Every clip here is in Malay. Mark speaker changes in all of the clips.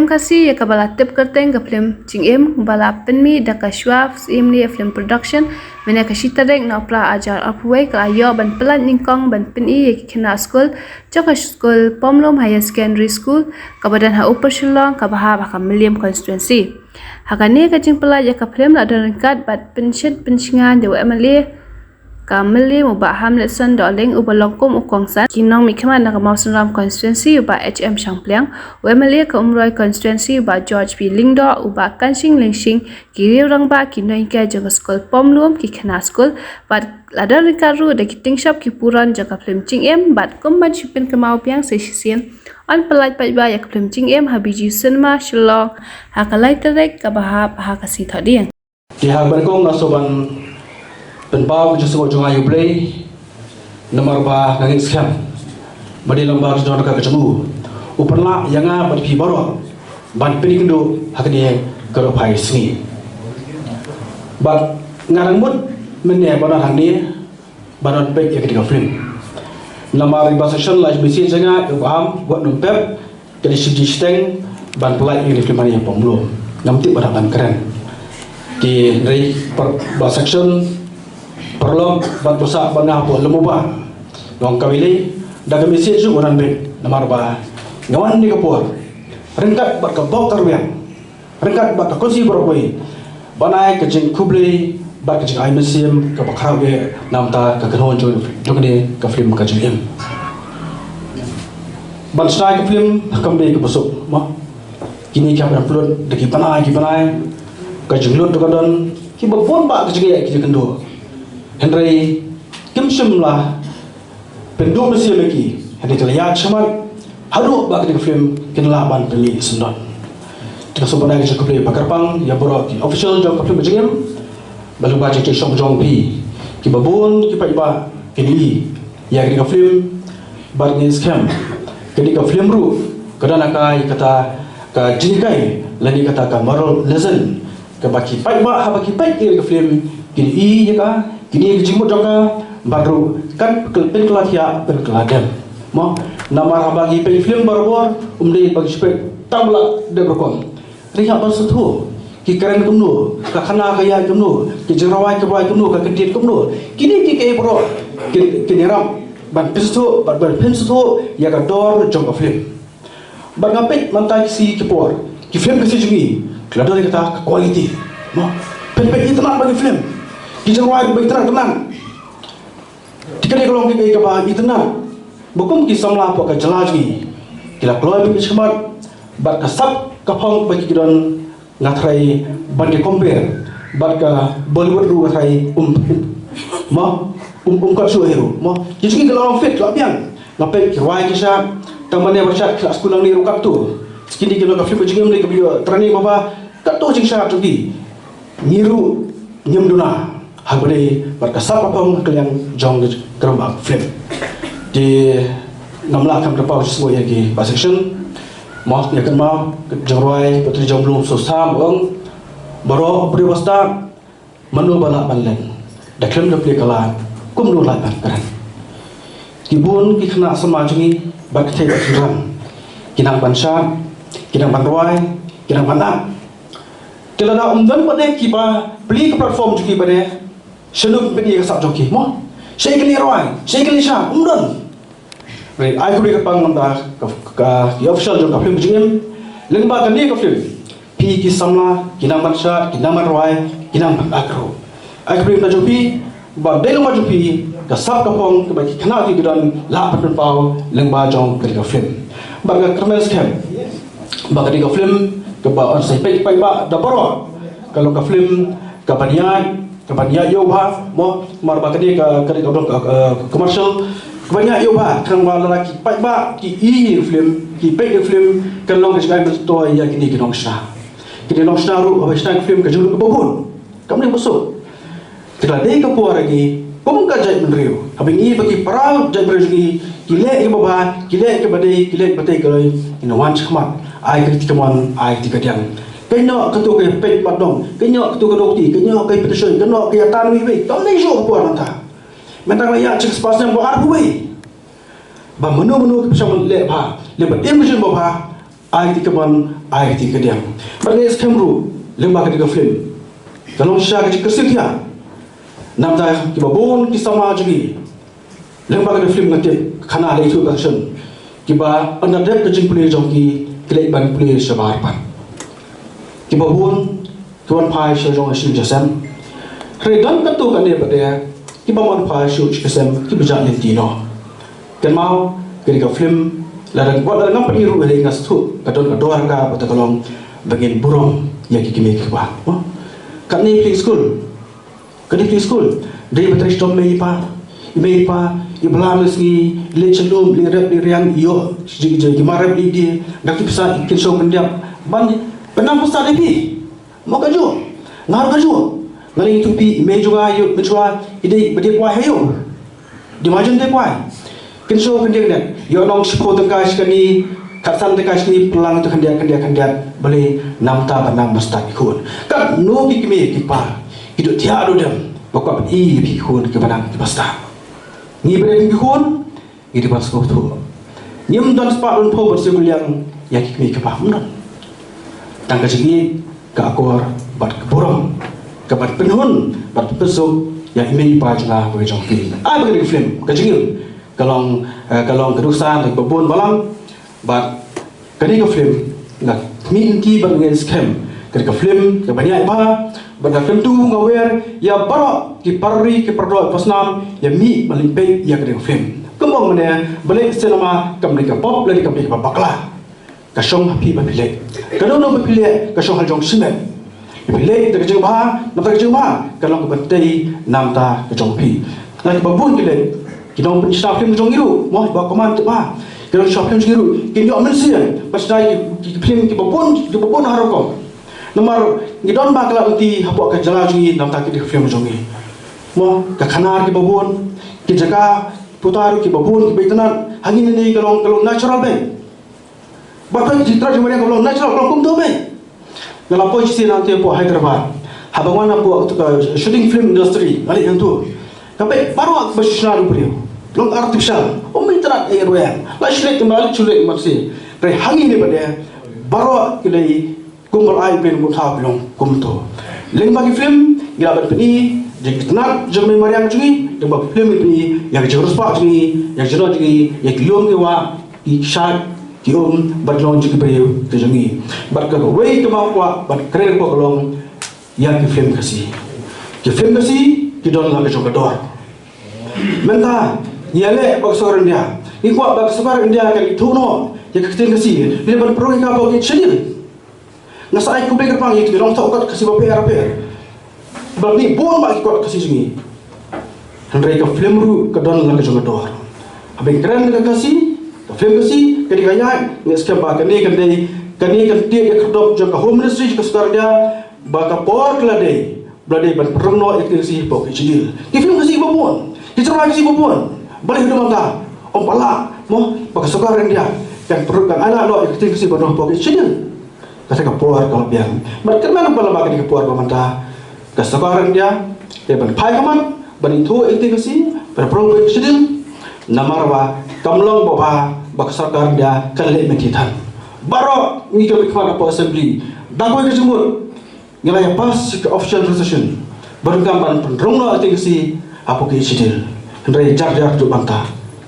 Speaker 1: kasih ya kabala tip kerteng ke Phlim Jingim bala Pyni da ka Shwa ni Phlim production mena ka shitarek na pra ajar apway ka ayo ban pelan ningkong ban Pyni ya kena school jaka school Pomlom Higher Secondary School ka badan ha upper shillong ka baha ka Milliam constituency hakane ka jing pela ya ka Phlim la dan kat bat pensingan dewa emale Kamili ubah Hamlet San Doling ubah Longkum Ukongsan kinong mikman na Mawson Ram constituency ubah HM Shangpliang Wemeli ke Umroy constituency ubah George P Lingdo ubah Kansing Lingsing kiri orang ba kinong ke jaga skol Pomlum ki kena skol bat ladar rikaru da kiting shop ki puran jaga Phlim Jingim bat kumban shipin kemau piang sesisian on pelaj ba ya Phlim Jingim habiji cinema Shillong hakalai terek kabahap hakasi thadiang
Speaker 2: di hal berkong nasoban penbau justru jangan you play nomor bah ngangin scam badi lambar jangan ka kecemu uperla yang a badi baru ban Pyni kendo hakni karo pai sini bat ngarang mut menne badan hangni badan pek ya ketika Phlim nomor bahasa section lah bisi jangan am buat numpep jadi siji steng ban pelai ini Phlim yang Pomlum namti badan keren di dari bahasa section perlu buat besar bangga buat lemubah orang kawili dah kami siap orang bet nama apa ngawan ni kapur rengkat buat kebok terbiang rengkat buat kekosi berkoi banai kecing kubli buat kecing air mesim ke bakar be namta ke kenon jog ni ke Phlim ke Jingim bansai ke Phlim kembali ke besok mah kini kami upload deki panai ke jenglot tu kadon ki bapun ba kecing ya ki kendo Henry kimshim lah penduk mesti lagi henry terlihat cemat haru bagi ke Phlim kenlah ban Pyni sendon kita sebenarnya kita boleh pakarpang ya borok official jong Phlim Jingim balu baca cek shop jong pi ki babun ki paiba kini ya ke Phlim barni scam ke Phlim ru kadang akai kata ka jingkai lagi kata ka moral lesson ke baki paiba ha baki pai ke Phlim kini ya ka kini jimut jaka baru kan penkelah ya penkeladem mo nama bagi Phlim baru umdi bagi spek tabla de berkom riha bersetu ki keren kumno ka khana kaya kumno ki jerawai kumno ka kedit kumno kini ki ke bro kini ram ban pistu ban penstu ya ka dor jong Phlim ban ngapit mantai si kipor ki Phlim kasi jungi klador kata quality mo pen itu nak bagi Phlim kita ruai bagi tenang dikali kalau kita ke bah tenang bukan kisah melapor ke jelas ni kita keluar bagi cemat bat kasap kapong bagi kita ngatrai bagi compare bat ke Bollywood ru ngatrai kat hero jadi kita kalau fit kalau piang ngapai ruai kisah tamannya baca kelas sekolah ni rukap tu sekini kita ke Phlim Jingim ni ke bio training bapa tak tahu jing syarat lagi niru nyemduna habis berkasap apa kalian jong kerambak Phlim di ngamla kam terpau semua lagi bahasa section mau ya kan mau joroi putri jong belum susah bang baru beri wasta menu balak balen dah Phlim dah kala kum lu lapan keren kibun ki kena semajungi bak thai bak kinang bansa kinang banroi kinang banap kelana umdan pada kiba beli ke platform juki pada Shalom Pyni ke sak joki mo shekeli roi shekeli sha umdan right ai ku ke pang namda ka official jong Phlim Jingim lengba kan ni ke Phlim pi ki samla kinang bansha kinang roi kinang akro ai ku na jopi ba de lengba jopi ka sak ka pong ke baki khana ki gidan la patun pau lengba jong ke Phlim ba ka criminal scam ba ka ke Phlim ke ba on sai pai ba da baro kalau ke Phlim ke banyak yo bah mo mar bakadi ka commercial banyak yo bah kan wala laki pai ba ki Phlim ki pai Phlim kan long ka skai to ya kini kinong sha ru ba sha Phlim ka julu ka bobon kamne masuk tila dei ka puar lagi kum ka jai menriu habingi bagi parau jai menriu kile ke baba kile ke badai ka ino wan chkhmat ai ka tikaman ai tikadiang kena ketua ke pek padong kena ketua ke dokti kena ke petition kena ke atan wi tam nei jo ko anta mentang ya cek spasnya bo ar wi ba menu ke pesam le ba le ba tim jin bo ba ai ti kaman ai ti kediam bagi skemru lembaga di film kalau sya ke kesetia nam da ki babon ki sama jugi lembaga di film ngate khana le itu action ki ba anadep ke jing play jong ki klek ban play sabar pan ki babon tuan pai sya jong asin jasam redan katu kan dia pada ki babon pai syu jasam ki bijak lentino kan mau ke film larang buat larang apa iru ele ngas tu kadon ador ka pada kolong bagian burung yang kiki ba kat ni play school dari bateri stom mei pa iblam lesi le chelum le rap le riang yo jigi marap li di dak tu bisa ikin show pendiam ban penam besar ni mau kaju ngar kaju ngali tu pi me juga yo menjua ide bede kuai hayo di majen de kuai kin show pendiam dan yo nong support tengah sekali katsan tengah sekali pelang tu kendian boleh namta banam mustad ikun kan no ki me ki pa hidup tiada dem pokok i bi kun ke banam ki pasta ni bere ki kun i di pas ko tu nyem don spa un po berse yang ki me ke pa mun tang ka sigi ka akor bat ke borong ke bat penhun bat pesuk yang ime pa janga bagi jong film bagi film ka jingim kalong kedusan ke babon balang bat kani ka film nak minti bangen scam kani ka film ke banyak ba benda tentu ngawer ya barok ki parri ki perdo pasnam ya mi malimpe ya kani ka film kembang mana balik cinema kamri ka pop lagi kamri ka bakla ka shong happy ba pile kanu no ba pile ka shong haljong simen pile de jeng ba nam ta jeng ba kalong ka batei namta ka jong pi ngai babun ki le kita pun staff film jong iru mau ba command tu ba kalau staff film jong iru kini amen sian pas dai ki film ki babon haroko nomor ngidon ba kala uti hapok ka jala jong nam ta ki film jong i mo ka khanar ki babon ki jaga putar ki babon ki beitanan hangin ni kalau natural ben bapak citra jong kalau natural kalau kum do ben kalau posisi nanti po Hyderabad habangwan po shooting film industry ali yang tu kape baru bersihkan beliau long artificial umintrat airway la shlet mal chule marsi re hangi ni pada baru kilai kumbal ai ben mutha belong kumto leng bagi film gila Pyni jiknat jome mariang jungi deba film ini yang jurus pak jungi yang jero jungi yang liom ke wa ikshat kium badlong jungi beliau ke jungi bad ka wei ke ma wa bad krer ko kolong yang ki film kasi ki don la ke jogador menta yale baksoran dia ikwa baksoran dia kan ituno ya ketin kasi dia ban pro ka bo ke chini nasai ku beker pang itu rong tau kasi bo per bal ni bon ba ikwa kasi jungi handrai ka film ru ka don la ke jogador abe keren ka kasi ka film kasi ka di kaya ni skam ba kan ni kan dia ka dop jo ka home ministry ka star dia ba ka por la dei blade ban perno itu si bo ke chidil ki film kasi bo bon kita lagi si babon balik hidup mata om pala mo pagkasukaran dia kan perut kan anak lo ikut si bodoh poki cedil kata kapuar kalau biang mereka mana pala bagi kapuar pamanta kasukaran dia ban pai kaman ban itu ikut si ban perut cedil namarwa kamlong bapa pagkasukaran dia kan lek metitan baro ni kami kemana po assembly dagoi ke jumur nilai pas ke official resolution bergambar penrong lo ikut si apa ke cedil hendrai jar tu banta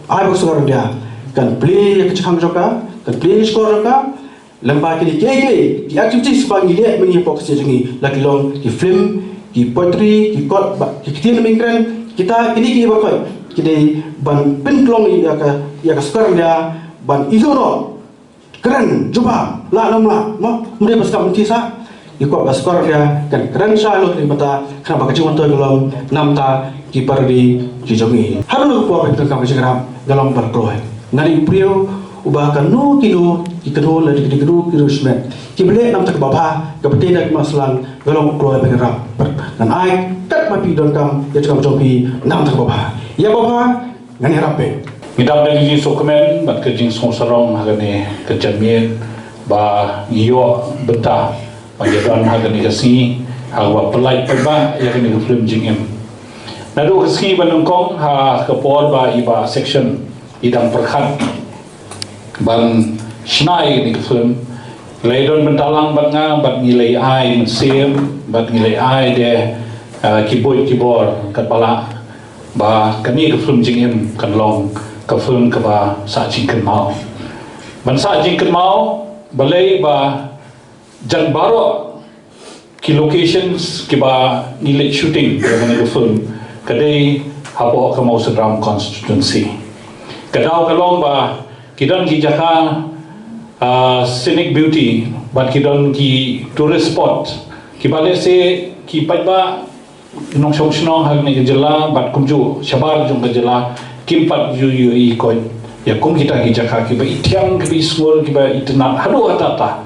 Speaker 2: ai bak sugar dia kan play ke chang joka kan play score joka lamba ke di activities bagi dia meni fokus jengi lagi long di film di poetry di kot di kitin mingkran kita ini ki bakoi kini ban penklong ya ka sugar dia ban izono keren jumpa la namla mo mure paskam tisa ikut baskor dia kan keren shalot di mata kenapa kecil untuk dalam namta kiper di Jingim halu po apa itu kami sekarang dalam berkeluar ngari priyo ubahkan no kilo ikero lagi dikero kirusmet kibele namta bapa kapten dak maslang dalam keluar pengerap dan ai tak mapi don kam ya cakap jopi namta bapa ya bapa ngani rape
Speaker 3: Idam dari dokumen bat kejing songsorong hagane kejamian ba iyo betah panjadan hagane kasi hawa pelai perba ya kene film Jingim nado kasi banungkong ha kapor ba iba section idang perkhat ban shnai ni film Laidon bentalang bat nga bat ngilai ai mesim bat ngilai ai de kibor kat pala ba kani ke film Jingim kan long ke film ke ba sa jing kan mau ban sa jing kan mau balai ba jan baro ki locations ki ba ngilai shooting ke film kadai hapo ke mau sedram constituency kadau kalong ba kidan ki jaka scenic beauty but kidon ki tourist spot ki bale se ki paiba nong shong shnong hal ne jela bat kumju shabar jung jela kimpat yu I ko ya kum kita ki jaka ki ba ithiang ki school ki ba itna hadu atata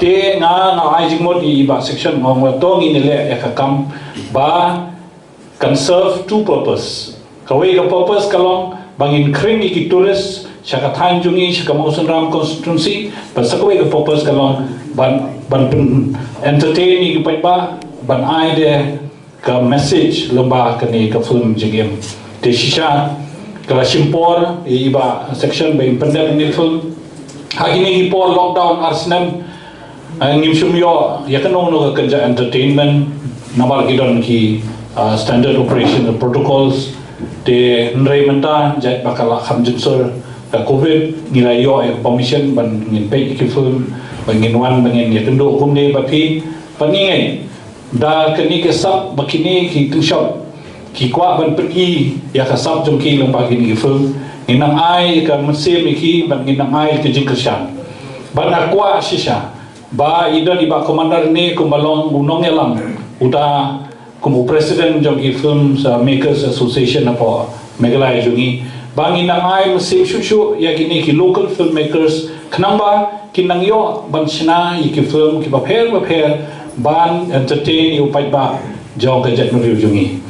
Speaker 3: te nga ai jingmod I ba section ngong tong in le ya kam ba can serve two purpose kawai ka purpose kalong bangin kring ki tourist Syaka Tanjungi, Syaka Mausan Ram Constituency, Pasakaway ke purpose kalong ban entertain ni ke ba ban ai de ke message lomba kini ke film Jingim. De shisha kala simpor iba section ba impendek ni film. Hagi ni por lockdown arsenal ngim sumyo ya kanong no kerja entertainment namar kidon ki standard operation protocols de nrei menta jat bakala khamjusur COVID nilai yo permission ban ngin pe ki film ban ngin wan ban ngin ya kendo kumne ba phi paningai da kani ke sab bakini ki tu shop ki kwa ban Pynkhih ya ka sab jong ki long ba ki film nginang ai ka mesim ki ban nginang ai ke jing krisyan ban akwa shisha ba idon iba commander ni kumbalong unong elam uda kumu president jong ki film makers association apa megalai jungi bangin ang ay mesim shushu ya gini ki local filmmakers kenamba kinang yo ban sina ki film ki bapher ban entertain yu pai ba jong ka jet review jungi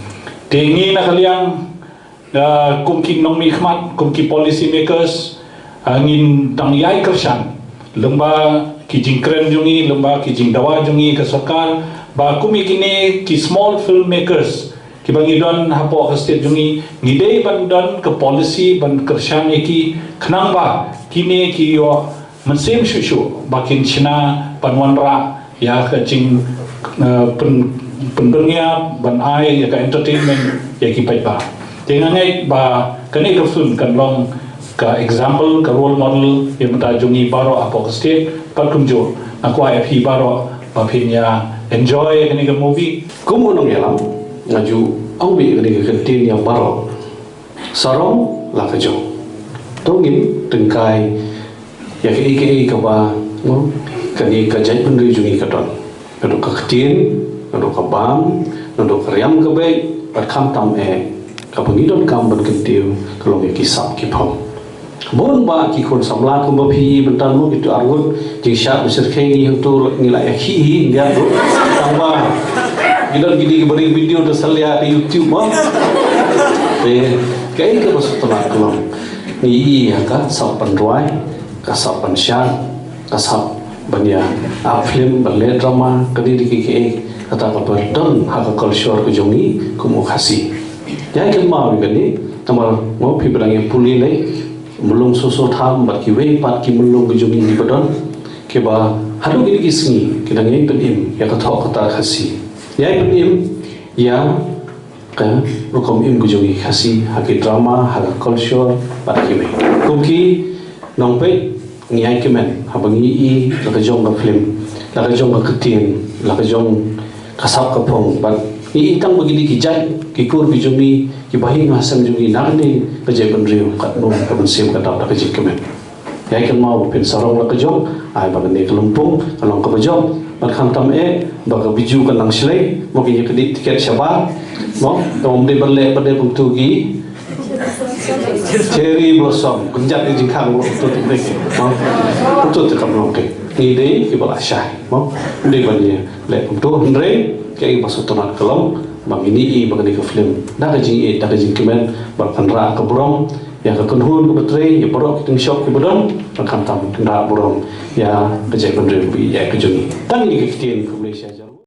Speaker 3: tingi na kaliang kum ki nong mi khmat kum ki policy makers angin tang yai kersan lomba ki jingkren jungi lomba ki jingdawa jungi ka sarkar ba kumi kini ki small filmmakers ki bangi don hapo ka state jungi ngidei ban don ke policy ban kershan ki khnang ba kini ki yo mesim shushu bakin china panwanra ya ka jing pendengnya ban ai ya ka entertainment ya ki pai ba tengangai ba kani ka film kan long ka example ka role model ya mata jungi baro hapo ka state patkumjo aku ai phi baro ba phinya enjoy kani ka movie
Speaker 2: kumunong yalam ngaju ông bị cái tin yang baro sarong là cái chỗ tongin từng cái ya cái ba no cái jai pun dari jungi kadon kadon ka tin kadon ka bam kadon ka riam ka be pat kham tam ka pangidon kam ban kentiu kalong ki sap ki phom bon ba ki kon samla kum ba phi bentan mo gitu argun jing sha besar khengi hang tu ngilai khi dia tu tamba Gidan gini beri video dah salia di YouTube mah. Kayak itu masuk telah kelam. Ni Iaka sapan Rwai, kasapan Shwa, kasap banyak Phlim ballet drama kini di KKA kata apa dan hak culture ke jongi kumu kasih. Jadi mau begini, tamar mau pi berang puli leh, melung susu tham bagi wei pat ki melung ke jongi di badan, keba halu gini kisni kita ngai penim ya kata kasih. Ya Pyni ya kan rukom im gujongi khasi haki drama haki culture patki me kumki nongpe ngiai kemen habangi I laka jong ka film laka jong ka ketin laka jong kasap ka pong ban I tang begini ki jai ki kur gujongi ki bahi ngasam jongi nagni ka jai ban riu kat no ka ban sim ka dap laka jik kemen ya kan mau pen sarong laka jong ai bagani kelumpung kalong ka bajong Barkham tam baga biju kan lang silai mo ki kedi tiket syaba mo tom de berle pada buntu gi cherry blossom kunjat di jingkang mo tu tu mo tu tu kam no ke ni de ki bala syai mo de bani le buntu ndre ke masuk tonat kelom mangini I bagani ke film da ka jing da ka jing kemen barkan ra ka burong ya ka kunhun ke betre ya borok ting shop ke bodon barkan tam ra burong ya ke jai bandre bi ya ke jungi tang ni ke tin ke Malaysia